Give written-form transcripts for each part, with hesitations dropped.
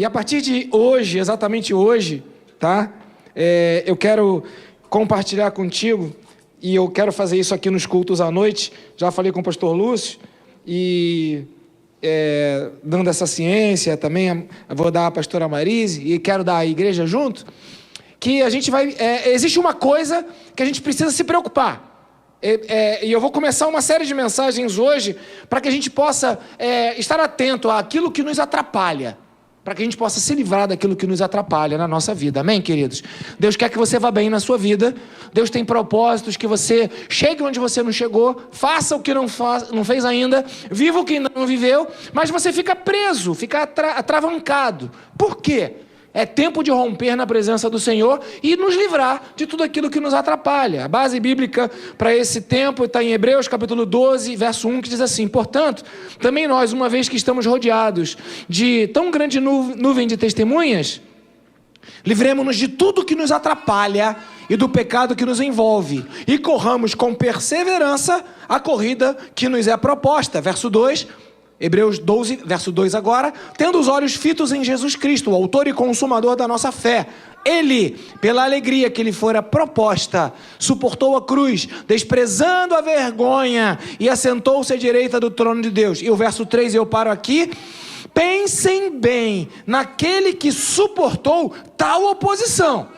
E a partir de hoje, exatamente hoje, tá? Eu quero compartilhar contigo, e eu quero fazer isso aqui nos cultos à noite. Já falei com o pastor Lúcio, e dando essa ciência também, vou dar à pastora Marise, e quero dar à igreja junto, que a gente vai... existe uma coisa que a gente precisa se preocupar. E eu vou começar uma série de mensagens hoje para que a gente possa estar atento àquilo que nos atrapalha, para que a gente possa se livrar daquilo que nos atrapalha na nossa vida. Amém, queridos? Deus quer que você vá bem na sua vida. Deus tem propósitos, que você chegue onde você não chegou, faça o que não fez ainda, viva o que ainda não viveu, mas você fica preso, fica atravancado. Por quê? É tempo de romper na presença do Senhor e nos livrar de tudo aquilo que nos atrapalha. A base bíblica para esse tempo está em Hebreus capítulo 12, verso 1, que diz assim: portanto, também nós, uma vez que estamos rodeados de tão grande nuvem de testemunhas, livremo-nos de tudo que nos atrapalha e do pecado que nos envolve, e corramos com perseverança a corrida que nos é proposta. Verso 2, Hebreus 12, verso 2 agora: tendo os olhos fitos em Jesus Cristo, o autor e consumador da nossa fé. Ele, pela alegria que lhe fora proposta, suportou a cruz, desprezando a vergonha, e assentou-se à direita do trono de Deus. E o verso 3, eu paro aqui: pensem bem naquele que suportou tal oposição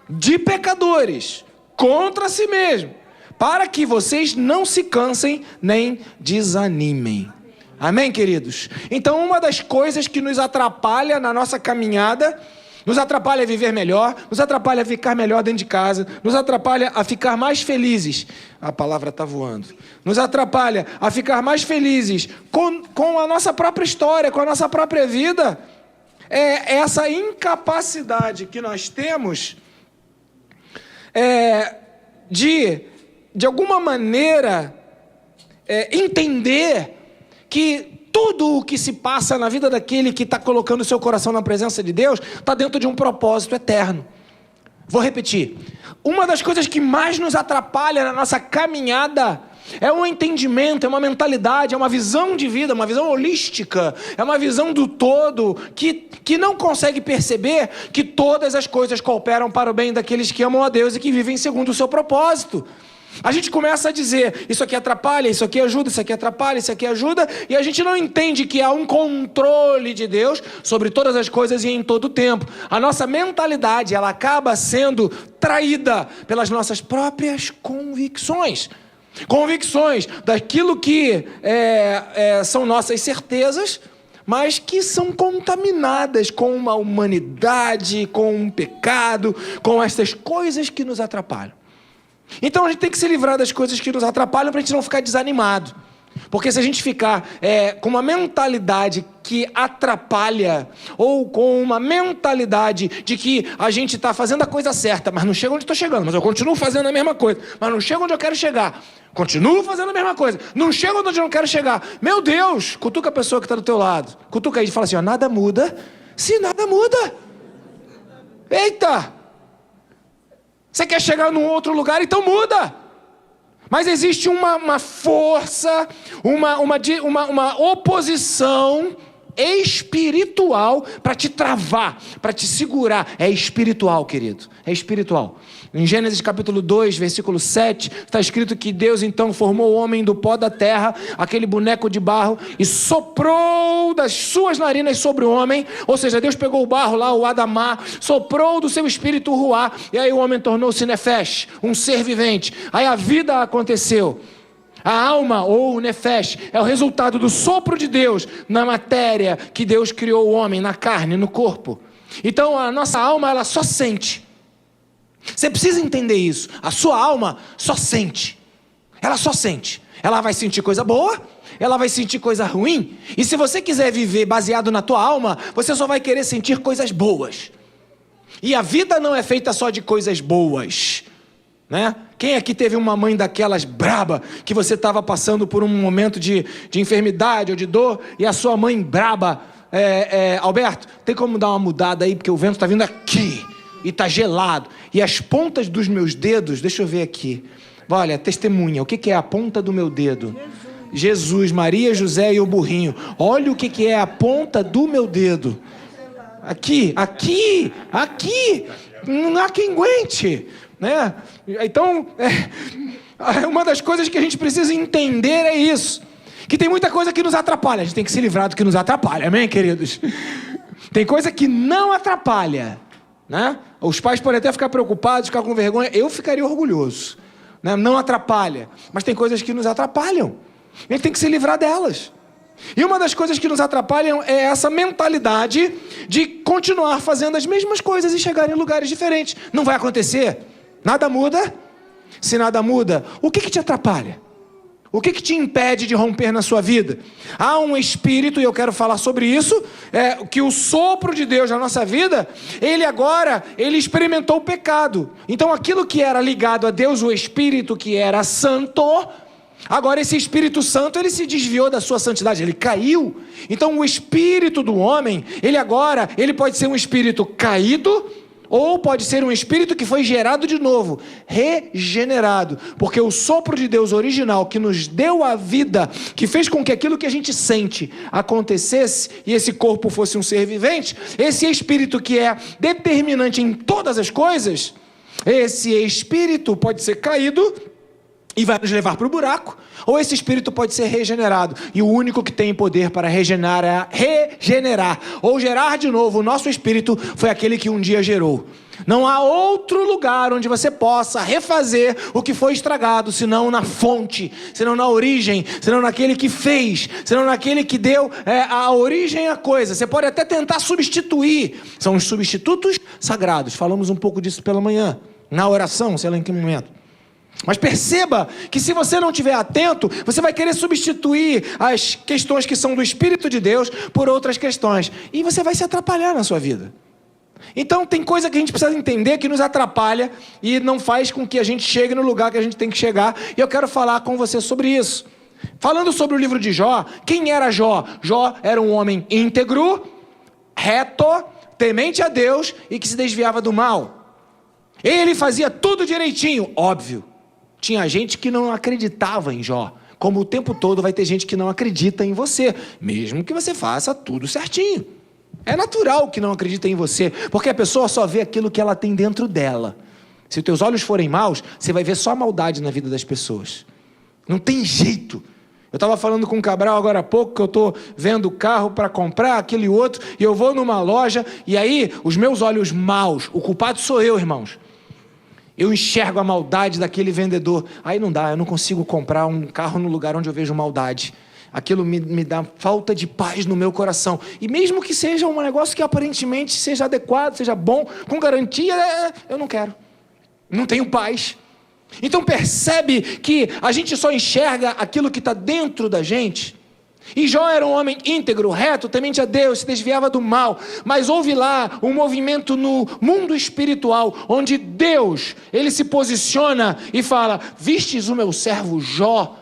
de pecadores contra si mesmo, para que vocês não se cansem nem desanimem. Amém, queridos? Então, uma das coisas que nos atrapalha na nossa caminhada, nos atrapalha a viver melhor, nos atrapalha a ficar melhor dentro de casa, nos atrapalha a ficar mais felizes. A palavra está voando. Nos atrapalha a ficar mais felizes com a nossa própria história, com a nossa própria vida. É essa incapacidade que nós temos de alguma maneira, entender que tudo o que se passa na vida daquele que está colocando o seu coração na presença de Deus está dentro de um propósito eterno. Vou repetir. Uma das coisas que mais nos atrapalha na nossa caminhada é um entendimento, é uma mentalidade, é uma visão de vida, uma visão holística, é uma visão do todo, que não consegue perceber que todas as coisas cooperam para o bem daqueles que amam a Deus e que vivem segundo o seu propósito. A gente começa a dizer: isso aqui atrapalha, isso aqui ajuda, isso aqui atrapalha, isso aqui ajuda, e a gente não entende que há um controle de Deus sobre todas as coisas e em todo o tempo. A nossa mentalidade, ela acaba sendo traída pelas nossas próprias convicções. Convicções daquilo que são nossas certezas, mas que são contaminadas com uma humanidade, com um pecado, com essas coisas que nos atrapalham. Então a gente tem que se livrar das coisas que nos atrapalham para a gente não ficar desanimado. Porque se a gente ficar com uma mentalidade que atrapalha, ou com uma mentalidade de que a gente está fazendo a coisa certa, mas não chega onde estou chegando, mas eu continuo fazendo a mesma coisa, mas não chego onde eu quero chegar, continuo fazendo a mesma coisa, não chego onde eu não quero chegar, meu Deus, cutuca a pessoa que está do teu lado, cutuca aí e fala assim: ó, nada muda se nada muda. Eita! Você quer chegar num outro lugar, então muda. Mas existe uma força, uma oposição espiritual para te travar, para te segurar. É espiritual, querido, é espiritual. Em Gênesis capítulo 2, versículo 7, está escrito que Deus então formou o homem do pó da terra, aquele boneco de barro, e soprou das suas narinas sobre o homem. Ou seja, Deus pegou o barro lá, o Adamá, soprou do seu espírito Ruá, e aí o homem tornou-se Nefesh, um ser vivente. Aí a vida aconteceu. A alma, ou Nefesh, é o resultado do sopro de Deus na matéria que Deus criou o homem, na carne, no corpo. Então a nossa alma, ela só sente. Você precisa entender isso. A sua alma só sente. Ela só sente. Ela vai sentir coisa boa, ela vai sentir coisa ruim. E se você quiser viver baseado na tua alma, você só vai querer sentir coisas boas. E a vida não é feita só de coisas boas, né? Quem aqui teve uma mãe daquelas braba, que você estava passando por um momento de enfermidade ou de dor, e a sua mãe braba, Alberto, tem como dar uma mudada aí, porque o vento está vindo aqui, e está gelado, e as pontas dos meus dedos, deixa eu ver aqui, olha, testemunha, o que é a ponta do meu dedo? Jesus, Maria, José e o burrinho. Olha o que é a ponta do meu dedo. Aqui. Não há quem aguente, né? Então, uma das coisas que a gente precisa entender é isso. Que tem muita coisa que nos atrapalha. A gente tem que se livrar do que nos atrapalha, amém, queridos? Tem coisa que não atrapalha, né? Os pais podem até ficar preocupados, ficar com vergonha. Eu ficaria orgulhoso, né? Não atrapalha. Mas tem coisas que nos atrapalham. A gente tem que se livrar delas. E uma das coisas que nos atrapalham é essa mentalidade de continuar fazendo as mesmas coisas e chegar em lugares diferentes. Não vai acontecer. Nada muda. Se nada muda, o que te atrapalha? O que te impede de romper na sua vida? Há um espírito, e eu quero falar sobre isso, que o sopro de Deus na nossa vida, ele experimentou o pecado. Então aquilo que era ligado a Deus, o espírito que era santo, agora esse Espírito Santo, ele se desviou da sua santidade, ele caiu. Então o espírito do homem, ele pode ser um espírito caído, ou pode ser um espírito que foi gerado de novo, regenerado, porque o sopro de Deus original, que nos deu a vida, que fez com que aquilo que a gente sente acontecesse, e esse corpo fosse um ser vivente, esse espírito que é determinante em todas as coisas, esse espírito pode ser caído e vai nos levar para o buraco, ou esse espírito pode ser regenerado, e o único que tem poder para regenerar ou gerar de novo o nosso espírito foi aquele que um dia gerou. Não há outro lugar onde você possa refazer o que foi estragado, senão na fonte, senão na origem, senão naquele que fez, senão naquele que deu a origem à coisa. Você pode até tentar substituir, são os substitutos sagrados, falamos um pouco disso pela manhã, na oração, sei lá em que momento. Mas perceba que se você não estiver atento, você vai querer substituir as questões que são do Espírito de Deus por outras questões. E você vai se atrapalhar na sua vida. Então tem coisa que a gente precisa entender que nos atrapalha e não faz com que a gente chegue no lugar que a gente tem que chegar. E eu quero falar com você sobre isso. Falando sobre o livro de Jó, quem era Jó? Jó era um homem íntegro, reto, temente a Deus e que se desviava do mal. Ele fazia tudo direitinho, óbvio. Tinha gente que não acreditava em Jó. Como o tempo todo vai ter gente que não acredita em você, mesmo que você faça tudo certinho. É natural que não acredita em você, porque a pessoa só vê aquilo que ela tem dentro dela. Se os teus olhos forem maus, você vai ver só maldade na vida das pessoas. Não tem jeito. Eu estava falando com o Cabral agora há pouco, que eu estou vendo carro para comprar, aquilo e outro, e eu vou numa loja, e aí os meus olhos maus, o culpado sou eu, irmãos. Eu enxergo a maldade daquele vendedor. Aí não dá, eu não consigo comprar um carro no lugar onde eu vejo maldade. Aquilo me dá falta de paz no meu coração. E mesmo que seja um negócio que aparentemente seja adequado, seja bom, com garantia, eu não quero. Não tenho paz. Então percebe que a gente só enxerga aquilo que está dentro da gente. E Jó era um homem íntegro, reto, temente a Deus, se desviava do mal. Mas houve lá um movimento no mundo espiritual, onde Deus, ele se posiciona e fala: vistes o meu servo Jó,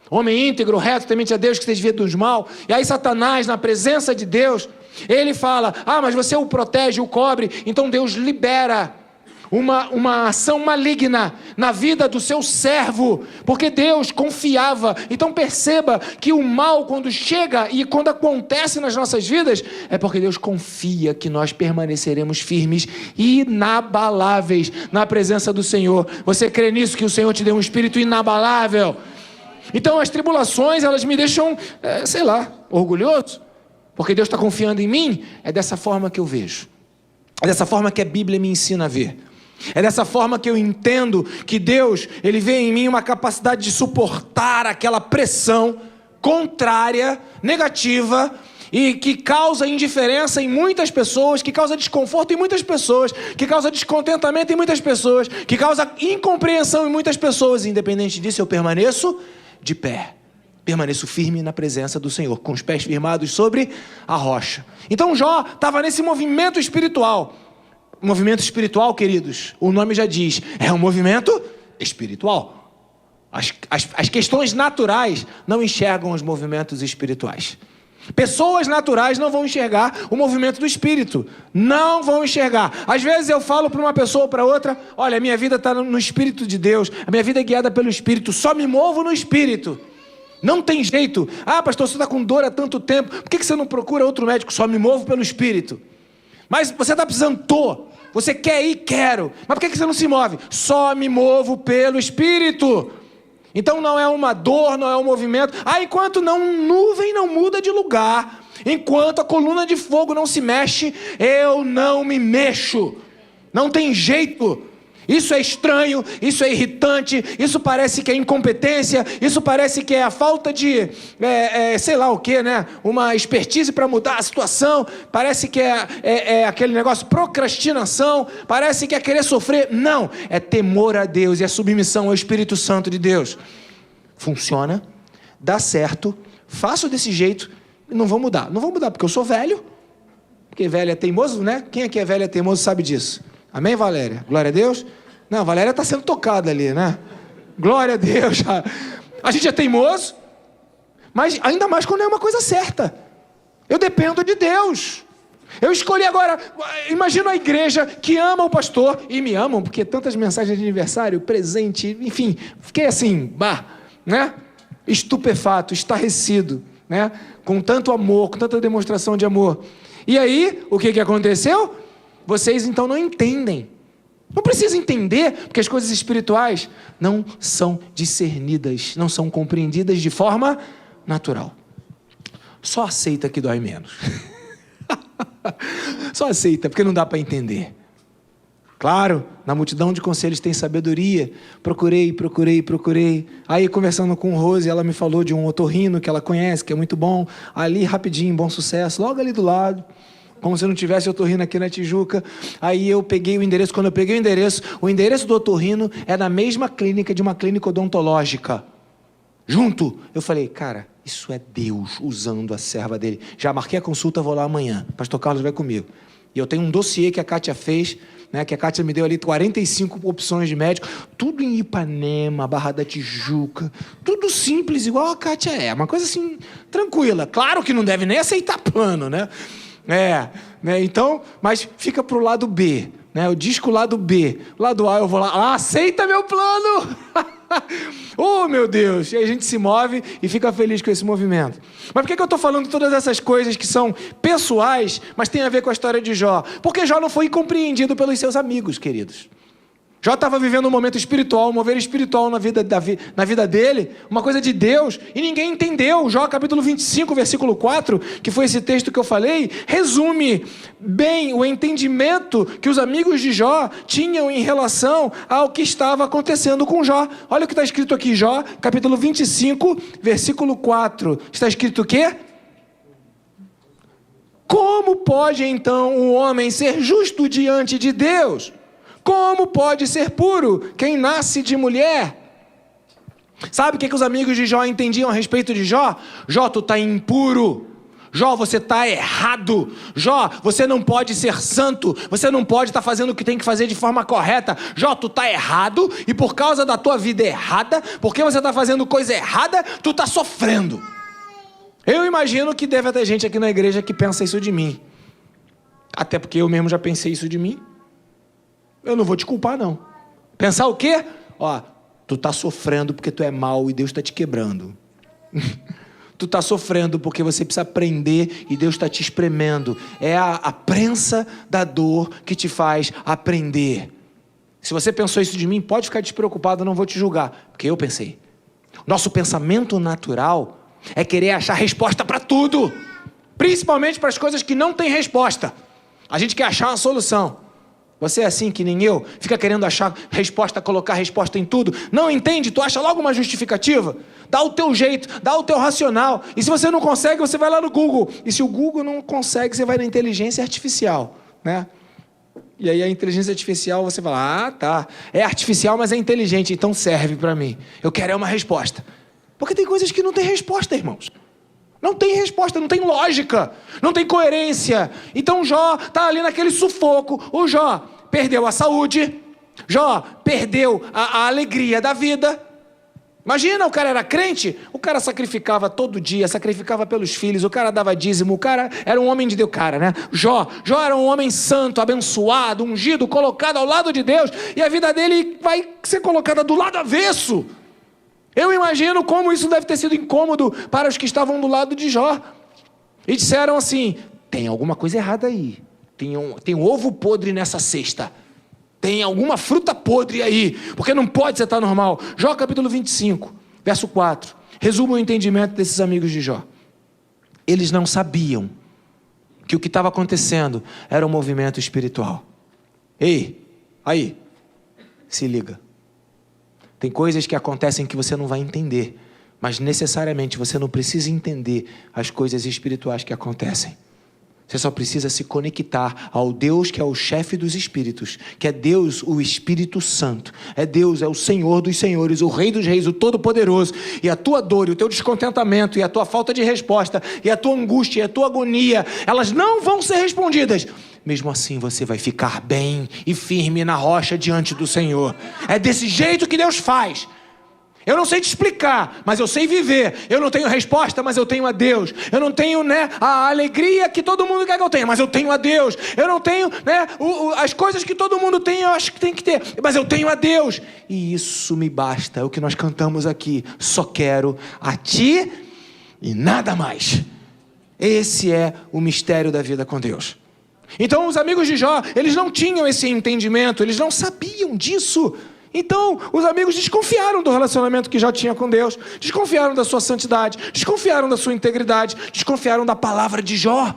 homem íntegro, reto, temente a Deus, que se desvia do mal. E aí Satanás, na presença de Deus, ele fala: mas você o protege, o cobre. Então Deus libera uma ação maligna na vida do seu servo, porque Deus confiava. Então perceba que o mal, quando chega e quando acontece nas nossas vidas, é porque Deus confia que nós permaneceremos firmes e inabaláveis na presença do Senhor. Você crê nisso, que o Senhor te deu um espírito inabalável? Então as tribulações, elas me deixam, orgulhoso, porque Deus está confiando em mim. É dessa forma que eu vejo, é dessa forma que a Bíblia me ensina a ver. É dessa forma que eu entendo que Deus, ele vê em mim uma capacidade de suportar aquela pressão contrária, negativa, e que causa indiferença em muitas pessoas, que causa desconforto em muitas pessoas, que causa descontentamento em muitas pessoas, que causa incompreensão em muitas pessoas. Independente disso, eu permaneço de pé, permaneço firme na presença do Senhor, com os pés firmados sobre a rocha. Então Jó estava nesse movimento espiritual. Movimento espiritual, queridos, o nome já diz, é um movimento espiritual. As questões naturais não enxergam os movimentos espirituais. Pessoas naturais não vão enxergar o movimento do Espírito. Não vão enxergar. Às vezes eu falo para uma pessoa ou para outra: olha, a minha vida está no Espírito de Deus, a minha vida é guiada pelo Espírito, só me movo no Espírito. Não tem jeito. Pastor, você está com dor há tanto tempo, por que você não procura outro médico? Só me movo pelo Espírito. Mas você está precisando, você quer ir, quero. Mas por que você não se move? Só me movo pelo Espírito. Então não é uma dor, não é um movimento. Enquanto nuvem não muda de lugar, enquanto a coluna de fogo não se mexe, eu não me mexo. Não tem jeito. Isso é estranho, isso é irritante, isso parece que é incompetência, isso parece que é a falta de, sei lá o que, né? Uma expertise para mudar a situação, parece que é aquele negócio, procrastinação, parece que é querer sofrer. Não, é temor a Deus e a submissão ao Espírito Santo de Deus. Funciona, dá certo, faço desse jeito, não vou mudar. Não vou mudar porque eu sou velho, porque velho é teimoso, né? Quem aqui é velho é teimoso sabe disso. Amém, Valéria? Glória a Deus. Não, a Valéria está sendo tocada ali, né? Glória a Deus. A gente é teimoso, mas ainda mais quando é uma coisa certa. Eu dependo de Deus. Eu escolhi agora, imagina a igreja que ama o pastor, e me amam, porque tantas mensagens de aniversário, presente, enfim, fiquei assim, né? Estupefato, estarrecido, né? Com tanto amor, com tanta demonstração de amor. E aí, o que aconteceu? Vocês então não entendem. Não precisa entender, porque as coisas espirituais não são discernidas, não são compreendidas de forma natural. Só aceita que dói menos. Só aceita, porque não dá para entender. Claro, na multidão de conselhos tem sabedoria. Procurei. Aí, conversando com Rose, ela me falou de um otorrino que ela conhece, que é muito bom. Ali, rapidinho, bom sucesso, logo ali do lado. Como se não tivesse otorrino aqui na Tijuca. Aí eu peguei o endereço. Quando eu peguei o endereço do otorrino é na mesma clínica de uma clínica odontológica. Junto. Eu falei, cara, isso é Deus usando a serva dele. Já marquei a consulta, vou lá amanhã. Pastor Carlos vai comigo. E eu tenho um dossiê que a Kátia fez, né, que a Kátia me deu ali 45 opções de médico. Tudo em Ipanema, Barra da Tijuca. Tudo simples, igual a Kátia é. Uma coisa assim, tranquila. Claro que não deve nem aceitar plano, né? Né? Então, mas fica pro lado B, né? Eu disco lado B, lado A eu vou lá, aceita meu plano! Oh, meu Deus! E aí a gente se move e fica feliz com esse movimento. Mas por que eu estou falando todas essas coisas que são pessoais, mas tem a ver com a história de Jó? Porque Jó não foi compreendido pelos seus amigos, queridos. Jó estava vivendo um momento espiritual, um mover espiritual na vida dele, uma coisa de Deus, e ninguém entendeu. Jó capítulo 25, versículo 4, que foi esse texto que eu falei, resume bem o entendimento que os amigos de Jó tinham em relação ao que estava acontecendo com Jó. Olha o que está escrito aqui, Jó, capítulo 25, versículo 4. Está escrito o quê? Como pode então um homem ser justo diante de Deus? Como pode ser puro quem nasce de mulher? Sabe o que os amigos de Jó entendiam a respeito de Jó? Jó, tu está impuro. Jó, você está errado. Jó, você não pode ser santo. Você não pode estar fazendo o que tem que fazer de forma correta. Jó, tu está errado e por causa da tua vida errada, porque você está fazendo coisa errada, tu está sofrendo. Eu imagino que deve ter gente aqui na igreja que pensa isso de mim. Até porque eu mesmo já pensei isso de mim. Eu não vou te culpar, não. Pensar o quê? Tu tá sofrendo porque tu é mau e Deus está te quebrando. Tu tá sofrendo porque você precisa aprender e Deus está te espremendo. É a prensa da dor que te faz aprender. Se você pensou isso de mim, pode ficar despreocupado, eu não vou te julgar, porque eu pensei. Nosso pensamento natural é querer achar resposta para tudo, principalmente para as coisas que não têm resposta. A gente quer achar uma solução. Você é assim que nem eu, fica querendo achar resposta, colocar resposta em tudo. Não entende? Tu acha logo uma justificativa. Dá o teu jeito, dá o teu racional. E se você não consegue, você vai lá no Google. E se o Google não consegue, você vai na inteligência artificial, né? E aí a inteligência artificial, você fala, tá, é artificial, mas é inteligente, então serve para mim. Eu quero uma resposta. Porque tem coisas que não tem resposta, irmãos. Não tem resposta, não tem lógica, não tem coerência. Então Jó está ali naquele sufoco. O Jó perdeu a saúde, Jó perdeu a alegria da vida. Imagina, o cara era crente, o cara sacrificava todo dia, sacrificava pelos filhos, o cara dava dízimo, o cara era um homem de Deus, né? Jó era um homem santo, abençoado, ungido, colocado ao lado de Deus, e a vida dele vai ser colocada do lado avesso. Eu imagino como isso deve ter sido incômodo para os que estavam do lado de Jó. E disseram assim, tem alguma coisa errada aí. tem um ovo podre nessa cesta. Tem alguma fruta podre aí, porque não pode ser tão normal. Jó capítulo 25, verso 4. Resumo o entendimento desses amigos de Jó. Eles não sabiam que o que estava acontecendo era um movimento espiritual. Ei, aí, se liga. Tem coisas que acontecem que você não vai entender, mas necessariamente você não precisa entender as coisas espirituais que acontecem. Você só precisa se conectar ao Deus que é o chefe dos espíritos, que é Deus, o Espírito Santo. É Deus, é o Senhor dos senhores, o Rei dos reis, o Todo-Poderoso. E a tua dor, e o teu descontentamento, e a tua falta de resposta, e a tua angústia, e a tua agonia, elas não vão ser respondidas. Mesmo assim você vai ficar bem e firme na rocha diante do Senhor. É desse jeito que Deus faz. Eu não sei te explicar, mas eu sei viver. Eu não tenho resposta, mas eu tenho a Deus. Eu não tenho, a alegria que todo mundo quer que eu tenha, mas eu tenho a Deus. Eu não tenho, as coisas que todo mundo tem, eu acho que tem que ter, mas eu tenho a Deus. E isso me basta, é o que nós cantamos aqui. Só quero a Ti e nada mais. Esse é o mistério da vida com Deus. Então os amigos de Jó, eles não tinham esse entendimento, eles não sabiam disso. Então, os amigos desconfiaram do relacionamento que Jó tinha com Deus, desconfiaram da sua santidade, desconfiaram da sua integridade, desconfiaram da palavra de Jó.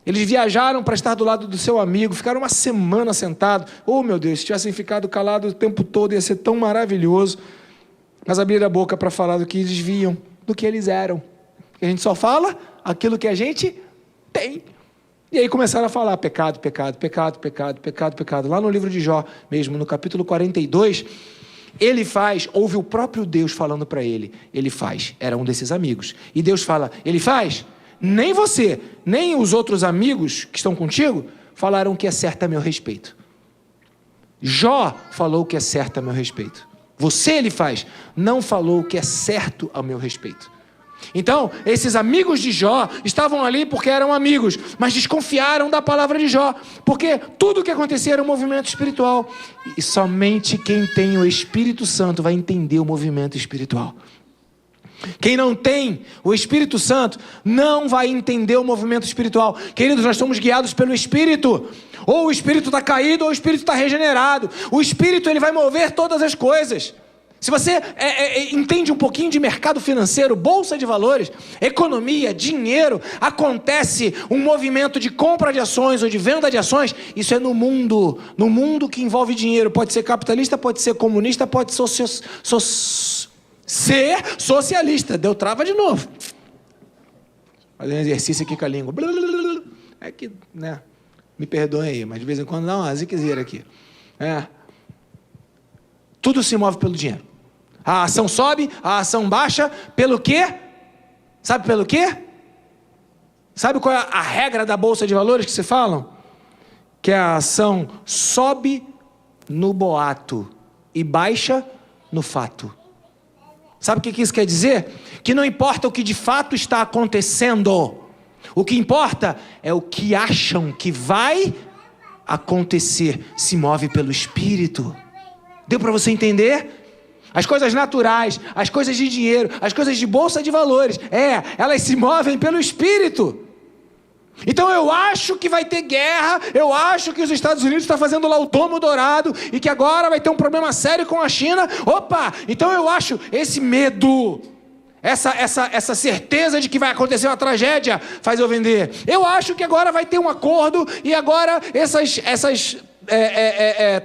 Eles viajaram para estar do lado do seu amigo, ficaram uma semana sentados. Oh, meu Deus, se tivessem ficado calados o tempo todo, ia ser tão maravilhoso. Mas abriram a boca para falar do que eles viam, do que eles eram. A gente só fala aquilo que a gente tem. E aí começaram a falar pecado, pecado, pecado, pecado, pecado, pecado. Lá no livro de Jó mesmo, no capítulo 42, ouve o próprio Deus falando para ele. Ele faz, era um desses amigos. E Deus fala, ele faz? Nem você, nem os outros amigos que estão contigo falaram o que é certo a meu respeito. Jó falou o que é certo a meu respeito. Você, ele faz, não falou o que é certo a meu respeito. Então, esses amigos de Jó estavam ali porque eram amigos, mas desconfiaram da palavra de Jó, porque tudo o que acontecia era um movimento espiritual. E somente quem tem o Espírito Santo vai entender o movimento espiritual. Quem não tem o Espírito Santo não vai entender o movimento espiritual. Queridos, nós somos guiados pelo Espírito. Ou o Espírito está caído, ou o Espírito está regenerado. O Espírito, ele vai mover todas as coisas. Se você entende um pouquinho de mercado financeiro, bolsa de valores, economia, dinheiro, acontece um movimento de compra de ações ou de venda de ações, isso é no mundo que envolve dinheiro. Pode ser capitalista, pode ser comunista, pode ser socialista. Deu trava de novo. Fazer um exercício aqui com a língua. É que, me perdoem aí, mas de vez em quando dá uma ziquezeira aqui. Tudo se move pelo dinheiro. A ação sobe, a ação baixa, pelo quê? Sabe pelo quê? Sabe qual é a regra da bolsa de valores que se falam? Que a ação sobe no boato e baixa no fato. Sabe o que isso quer dizer? Que não importa o que de fato está acontecendo, o que importa é o que acham que vai acontecer, se move pelo Espírito. Deu para você entender? As coisas naturais, as coisas de dinheiro, as coisas de bolsa de valores, elas se movem pelo Espírito. Então eu acho que vai ter guerra, eu acho que os Estados Unidos estão fazendo lá o domo dourado e que agora vai ter um problema sério com a China. Opa, então eu acho esse medo, essa certeza de que vai acontecer uma tragédia faz eu vender. Eu acho que agora vai ter um acordo e agora essas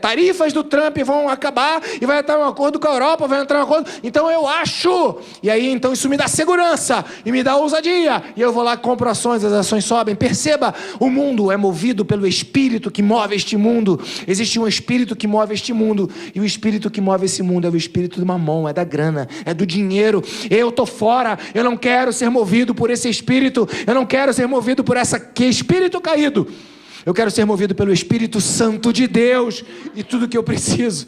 tarifas do Trump vão acabar e vai entrar um acordo com a Europa, vai entrar um acordo. Então eu acho, e aí então isso me dá segurança e me dá ousadia, e eu vou lá e compro ações, as ações sobem. Perceba, o mundo é movido pelo Espírito que move este mundo. Existe um Espírito que move este mundo, e o Espírito que move esse mundo é o Espírito do mamão, é da grana, é do dinheiro. Eu tô fora, eu não quero ser movido por esse Espírito, eu não quero ser movido por que Espírito caído. Eu quero ser movido pelo Espírito Santo de Deus. E tudo que eu preciso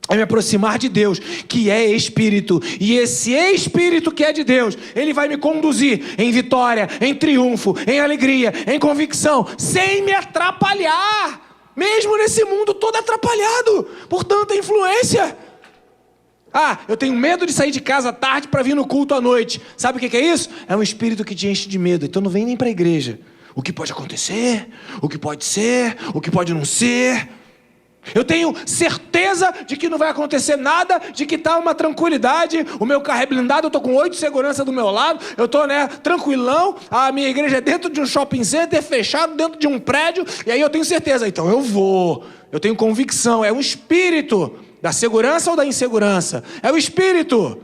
é me aproximar de Deus, que é Espírito. E esse Espírito que é de Deus, ele vai me conduzir em vitória, em triunfo, em alegria, em convicção, sem me atrapalhar. Mesmo nesse mundo todo atrapalhado por tanta influência. Eu tenho medo de sair de casa à tarde para vir no culto à noite. Sabe o que é isso? É um espírito que te enche de medo. Então não vem nem para a igreja. o que pode acontecer, o que pode ser, o que pode não ser. Eu tenho certeza de que não vai acontecer nada, de que está uma tranquilidade, o meu carro é blindado, eu estou com 8 segurança do meu lado, eu estou, tranquilão, a minha igreja é dentro de um shopping center, fechado dentro de um prédio, e aí eu tenho certeza, então eu tenho convicção, é o espírito da segurança ou da insegurança? É o espírito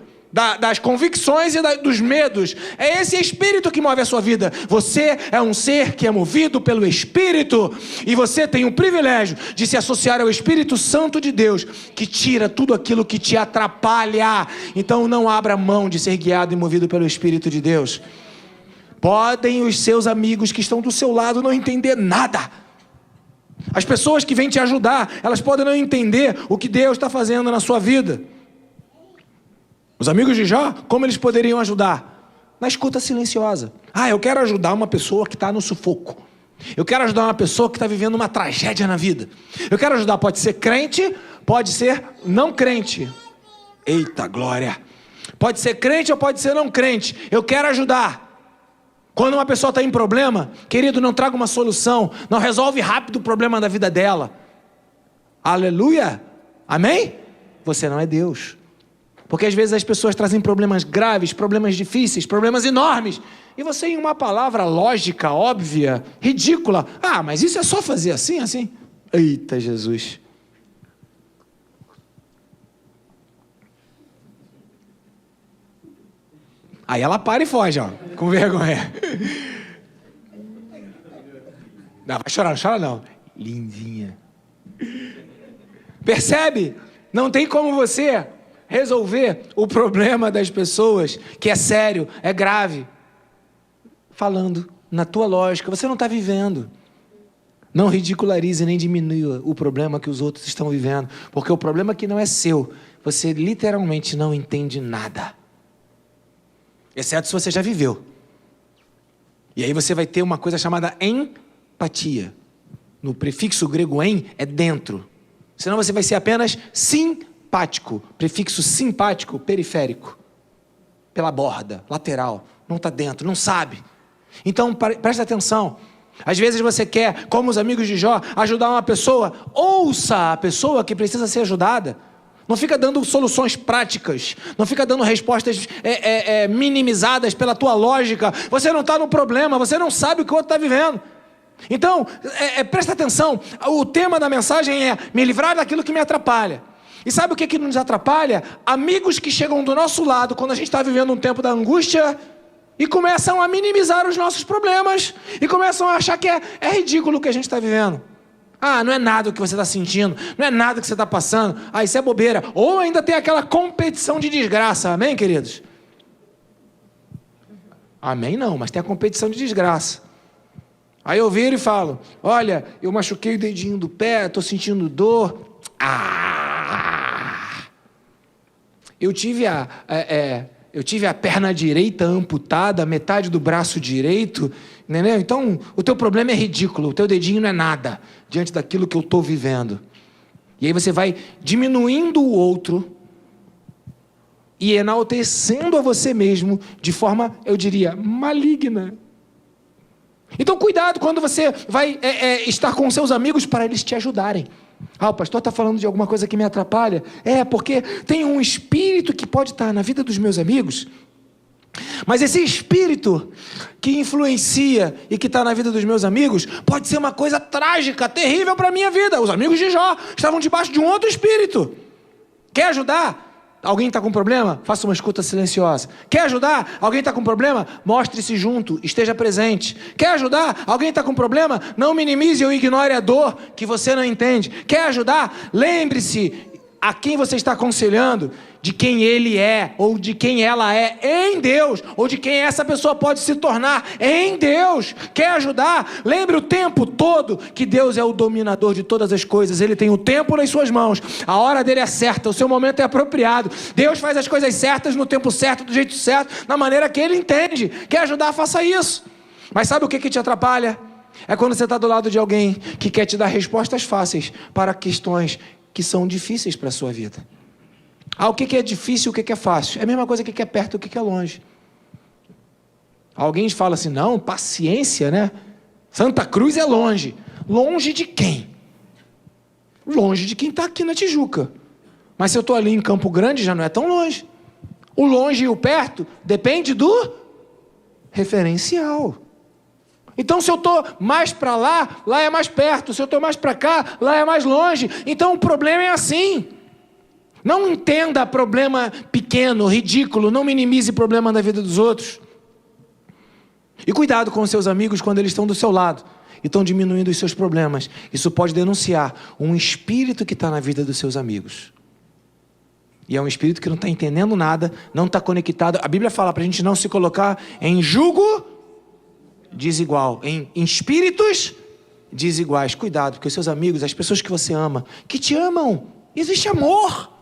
das convicções e dos medos. É esse espírito que move a sua vida. Você é um ser que é movido pelo Espírito, e você tem o privilégio de se associar ao Espírito Santo de Deus, que tira tudo aquilo que te atrapalha. Então não abra mão de ser guiado e movido pelo Espírito de Deus. Podem os seus amigos que estão do seu lado não entender nada. As pessoas que vêm te ajudar, elas podem não entender o que Deus está fazendo na sua vida. Os amigos de Jó, como eles poderiam ajudar? Na escuta silenciosa. Eu quero ajudar uma pessoa que está no sufoco. Eu quero ajudar uma pessoa que está vivendo uma tragédia na vida. Eu quero ajudar, pode ser crente, pode ser não crente. Eita glória! Pode ser crente ou pode ser não crente. Eu quero ajudar. Quando uma pessoa está em problema, querido, não traga uma solução. Não resolve rápido o problema da vida dela. Aleluia! Amém? Você não é Deus. Porque às vezes as pessoas trazem problemas graves, problemas difíceis, problemas enormes. E você, em uma palavra lógica, óbvia, ridícula, mas isso é só fazer assim, assim. Eita Jesus. Aí ela para e foge, com vergonha. Não, vai chorar, não chora não. Lindinha. Percebe? Não tem como você resolver o problema das pessoas, que é sério, é grave, falando na tua lógica. Você não está vivendo. Não ridicularize nem diminua o problema que os outros estão vivendo, porque o problema que não é seu, você literalmente não entende nada, exceto se você já viveu. E aí você vai ter uma coisa chamada empatia. No prefixo grego em é dentro, senão você vai ser apenas simpático. Prefixo simpático, periférico, pela borda, lateral, não está dentro, não sabe. Então presta atenção. Às vezes você quer, como os amigos de Jó, ajudar uma pessoa. Ouça a pessoa que precisa ser ajudada. Não fica dando soluções práticas, não fica dando respostas minimizadas pela tua lógica. Você não está no problema, você não sabe o que o outro está vivendo. Então presta atenção. O tema da mensagem é me livrar daquilo que me atrapalha. E sabe o que nos atrapalha? Amigos que chegam do nosso lado quando a gente está vivendo um tempo da angústia e começam a minimizar os nossos problemas e começam a achar que é ridículo o que a gente está vivendo. Não é nada o que você está sentindo, não é nada o que você está passando, isso é bobeira. Ou ainda tem aquela competição de desgraça, amém, queridos? Amém não, mas tem a competição de desgraça. Aí eu viro e falo, olha, eu machuquei o dedinho do pé, estou sentindo dor. Eu tive a perna direita amputada, metade do braço direito, entendeu? Então, o teu problema é ridículo, o teu dedinho não é nada, diante daquilo que eu estou vivendo. E aí você vai diminuindo o outro e enaltecendo a você mesmo de forma, eu diria, maligna. Então, cuidado quando você vai estar com seus amigos para eles te ajudarem. O pastor está falando de alguma coisa que me atrapalha. Porque tem um espírito que pode estar na vida dos meus amigos, mas esse espírito que influencia e que está na vida dos meus amigos pode ser uma coisa trágica, terrível para a minha vida. Os amigos de Jó estavam debaixo de um outro espírito. Quer ajudar? Alguém está com problema? Faça uma escuta silenciosa. Quer ajudar? Alguém está com problema? Mostre-se junto, esteja presente. Quer ajudar? Alguém está com problema? Não minimize ou ignore a dor que você não entende. Quer ajudar? Lembre-se a quem você está aconselhando, de quem ele é, ou de quem ela é em Deus, ou de quem essa pessoa pode se tornar em Deus. Quer ajudar? Lembre o tempo todo que Deus é o dominador de todas as coisas. Ele tem o tempo nas suas mãos, a hora dele é certa, o seu momento é apropriado. Deus faz as coisas certas no tempo certo, do jeito certo, na maneira que ele entende. Quer ajudar? Faça isso. Mas sabe o que te atrapalha? É quando você está do lado de alguém que quer te dar respostas fáceis para questões que são difíceis para a sua vida. O que é difícil, o que é fácil? É a mesma coisa que é perto, o que é longe. Alguém fala assim, não, paciência, né? Santa Cruz é longe. Longe de quem? Longe de quem está aqui na Tijuca. Mas se eu estou ali em Campo Grande, já não é tão longe. O longe e o perto depende do referencial. Então, se eu estou mais para lá, lá é mais perto. Se eu estou mais para cá, lá é mais longe. Então, o problema é assim. Não entenda problema pequeno, ridículo. Não minimize problema na vida dos outros. E cuidado com os seus amigos quando eles estão do seu lado e estão diminuindo os seus problemas. Isso pode denunciar um espírito que está na vida dos seus amigos. E é um espírito que não está entendendo nada, não está conectado. A Bíblia fala para a gente não se colocar em jugo desigual, em espíritos desiguais. Cuidado, porque os seus amigos, as pessoas que você ama, que te amam, existe amor.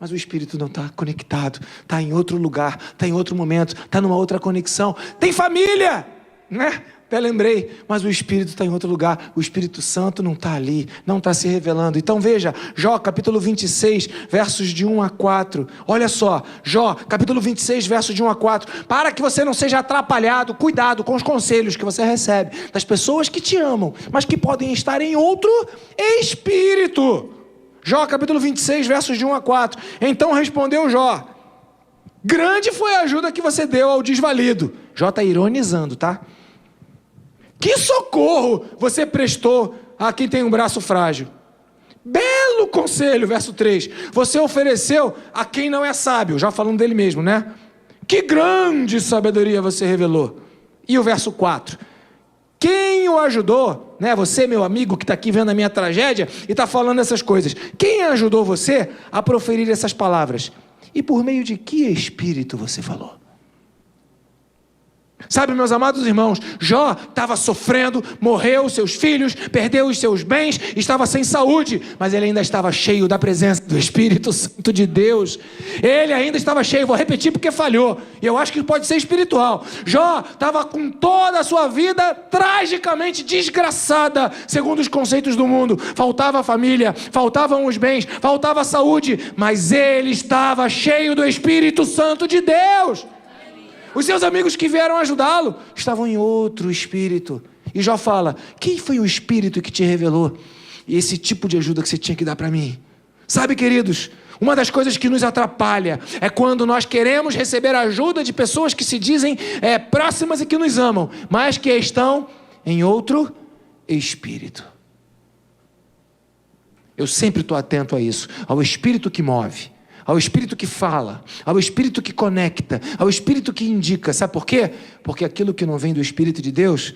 Mas o espírito não está conectado, está em outro lugar, está em outro momento, está numa outra conexão. Tem família, né? Até lembrei, mas o espírito está em outro lugar. O Espírito Santo não está ali, não está se revelando. Então veja, Jó capítulo 26, versos de 1 a 4. Olha só, Jó capítulo 26, versos de 1 a 4. Para que você não seja atrapalhado, cuidado com os conselhos que você recebe das pessoas que te amam, mas que podem estar em outro espírito. Jó capítulo 26, versos de 1 a 4. Então respondeu Jó: grande foi a ajuda que você deu ao desvalido. Jó está ironizando, tá? Que socorro você prestou a quem tem um braço frágil. Belo conselho, verso 3. Você ofereceu a quem não é sábio. Já falando dele mesmo, né? Que grande sabedoria você revelou. E o verso 4. Quem o ajudou, né? Você, meu amigo, que está aqui vendo a minha tragédia e está falando essas coisas. Quem ajudou você a proferir essas palavras? E por meio de que espírito você falou? Sabe, meus amados irmãos, Jó estava sofrendo, morreu seus filhos, perdeu os seus bens, estava sem saúde, mas ele ainda estava cheio da presença do Espírito Santo de Deus. Ele ainda estava cheio, vou repetir porque falhou, e eu acho que pode ser espiritual. Jó estava com toda a sua vida tragicamente desgraçada, segundo os conceitos do mundo. Faltava a família, faltavam os bens, faltava a saúde, mas ele estava cheio do Espírito Santo de Deus. Os seus amigos que vieram ajudá-lo estavam em outro espírito. E Jó fala: quem foi o espírito que te revelou esse tipo de ajuda que você tinha que dar para mim? Sabe, queridos, uma das coisas que nos atrapalha é quando nós queremos receber a ajuda de pessoas que se dizem próximas e que nos amam, mas que estão em outro espírito. Eu sempre estou atento a isso, ao espírito que move, ao espírito que fala, ao espírito que conecta, ao espírito que indica. Sabe por quê? Porque aquilo que não vem do Espírito de Deus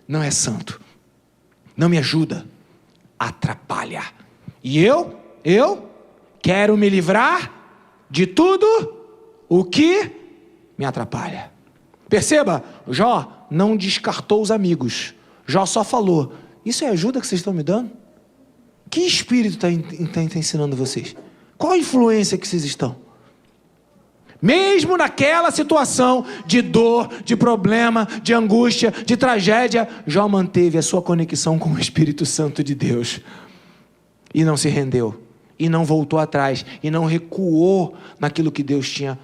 não é santo, não me ajuda, atrapalha. E eu quero me livrar de tudo o que me atrapalha. Perceba, Jó não descartou os amigos. Jó só falou: isso é ajuda que vocês estão me dando? Que espírito está ensinando vocês? Qual a influência que vocês estão? Mesmo naquela situação de dor, de problema, de angústia, de tragédia, Jó manteve a sua conexão com o Espírito Santo de Deus. E não se rendeu. E não voltou atrás. E não recuou naquilo que Deus tinha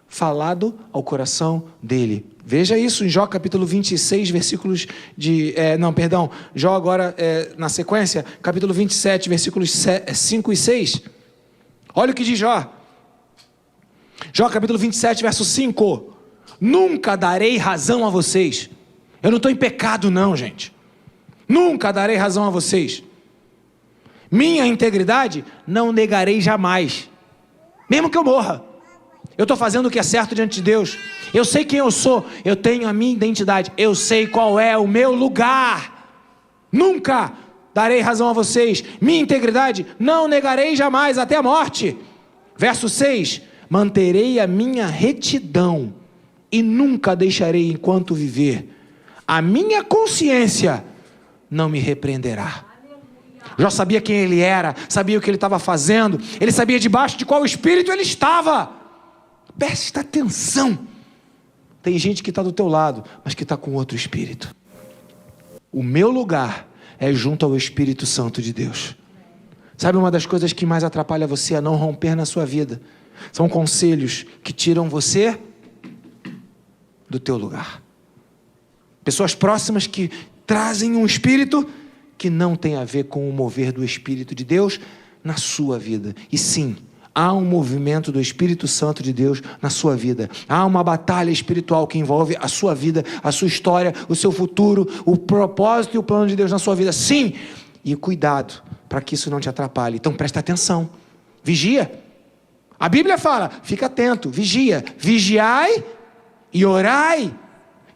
falado ao coração dele. Veja isso em Jó capítulo 26, versículos de... Jó agora, na sequência, capítulo 27, versículos 5 e 6. Olha o que diz Jó. Jó capítulo 27, verso 5. Nunca darei razão a vocês. Eu não estou em pecado não, gente. Nunca darei razão a vocês. Minha integridade não negarei jamais. Mesmo que eu morra. Eu estou fazendo o que é certo diante de Deus. Eu sei quem eu sou. Eu tenho a minha identidade. Eu sei qual é o meu lugar. Nunca darei razão a vocês. Minha integridade não negarei jamais até a morte. Verso 6. Manterei a minha retidão e nunca deixarei enquanto viver. A minha consciência não me repreenderá. Jó sabia quem ele era, sabia o que ele estava fazendo, ele sabia debaixo de qual espírito ele estava. Presta atenção. Tem gente que está do teu lado, mas que está com outro espírito. O meu lugar é junto ao Espírito Santo de Deus. Sabe, uma das coisas que mais atrapalha você a não romper na sua vida são conselhos que tiram você do teu lugar. Pessoas próximas que trazem um espírito que não tem a ver com o mover do Espírito de Deus na sua vida. E sim, há um movimento do Espírito Santo de Deus na sua vida. Há uma batalha espiritual que envolve a sua vida, a sua história, o seu futuro, o propósito e o plano de Deus na sua vida. Sim, e cuidado para que isso não te atrapalhe. Então presta atenção, vigia. A Bíblia fala, fica atento, vigia, vigiai e orai.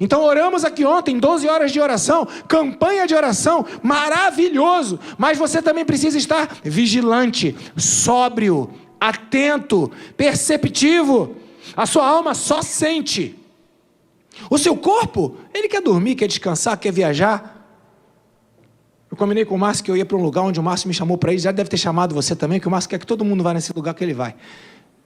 Então oramos aqui ontem, 12 horas de oração, campanha de oração, maravilhoso. Mas você também precisa estar vigilante, sóbrio, atento, perceptivo. A sua alma só sente. O seu corpo, ele quer dormir, quer descansar, quer viajar. Eu combinei com o Márcio que eu ia para um lugar onde o Márcio me chamou para ir. Já deve ter chamado você também, que o Márcio quer que todo mundo vá nesse lugar que ele vai.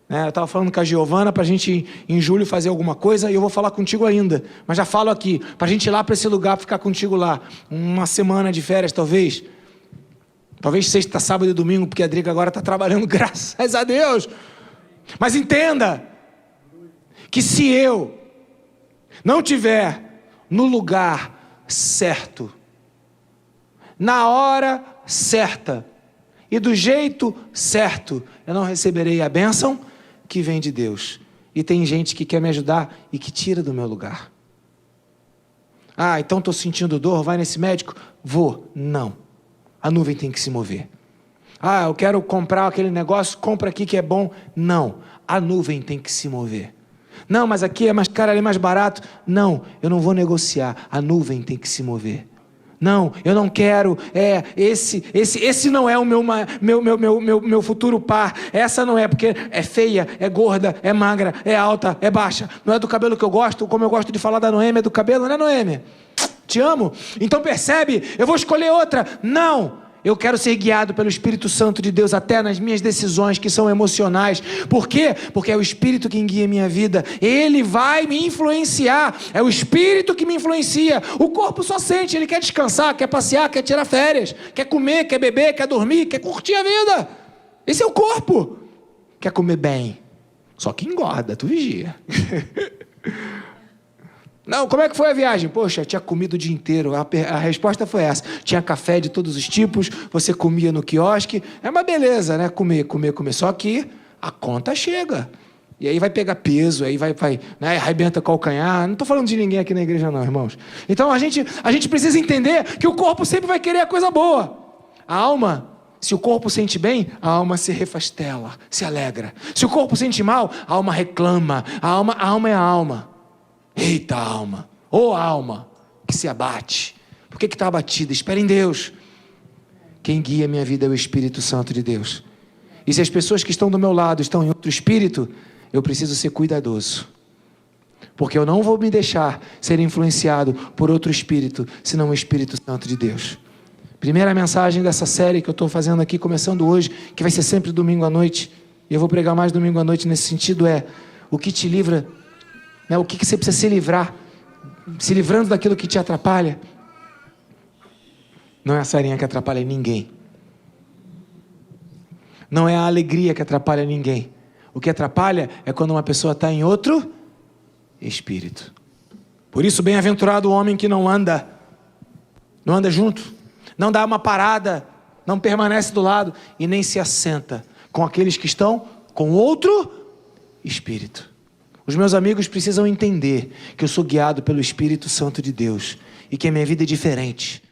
Eu estava falando com a Giovana para a gente em julho fazer alguma coisa, e eu vou falar contigo ainda, mas já falo aqui, para a gente ir lá para esse lugar, ficar contigo lá, uma semana de férias talvez sexta, sábado e domingo, porque a Drica agora está trabalhando, graças a Deus. Mas entenda, que se eu não tiver no lugar certo, na hora certa e do jeito certo, eu não receberei a bênção que vem de Deus. E tem gente que quer me ajudar e que tira do meu lugar. Então estou sentindo dor, vai nesse médico? Vou. Não. A nuvem tem que se mover. Eu quero comprar aquele negócio, compra aqui que é bom. Não. A nuvem tem que se mover. Não, mas aqui é mais caro, ali é mais barato. Não, eu não vou negociar. A nuvem tem que se mover. Não, eu não quero, esse não é o meu futuro par, essa não é, porque é feia, é gorda, é magra, é alta, é baixa, não é do cabelo que eu gosto, como eu gosto de falar da Noêmia, é do cabelo, né, Noêmia? Te amo, então percebe, eu vou escolher outra. Não, eu quero ser guiado pelo Espírito Santo de Deus até nas minhas decisões que são emocionais. Por quê? Porque é o Espírito quem guia a minha vida. Ele vai me influenciar. É o Espírito que me influencia. O corpo só sente, ele quer descansar, quer passear, quer tirar férias, quer comer, quer beber, quer dormir, quer curtir a vida. Esse é o corpo. Quer comer bem. Só que engorda, tu vigia. Não, como é que foi a viagem? Poxa, tinha comido o dia inteiro. A resposta foi essa. Tinha café de todos os tipos, você comia no quiosque. É uma beleza, né? Comer. Só que a conta chega. E aí vai pegar peso, aí vai né? Arrebenta calcanhar. Não estou falando de ninguém aqui na igreja não, irmãos. Então a gente precisa entender que o corpo sempre vai querer a coisa boa. A alma, se o corpo sente bem, a alma se refastela, se alegra. Se o corpo sente mal, a alma reclama. A alma é a alma. Eita alma, alma que se abate. Por que está abatida? Espera em Deus. Quem guia a minha vida é o Espírito Santo de Deus. E se as pessoas que estão do meu lado estão em outro espírito, eu preciso ser cuidadoso. Porque eu não vou me deixar ser influenciado por outro espírito, senão o Espírito Santo de Deus. Primeira mensagem dessa série que eu estou fazendo aqui, começando hoje, que vai ser sempre domingo à noite, e eu vou pregar mais domingo à noite nesse sentido, é o que te livra. O que você precisa se livrar? Se livrando daquilo que te atrapalha. Não é a sarinha que atrapalha ninguém. Não é a alegria que atrapalha ninguém. O que atrapalha é quando uma pessoa está em outro espírito. Por isso, bem-aventurado o homem que não anda junto, não dá uma parada, não permanece do lado e nem se assenta com aqueles que estão com outro espírito. Os meus amigos precisam entender que eu sou guiado pelo Espírito Santo de Deus e que a minha vida é diferente.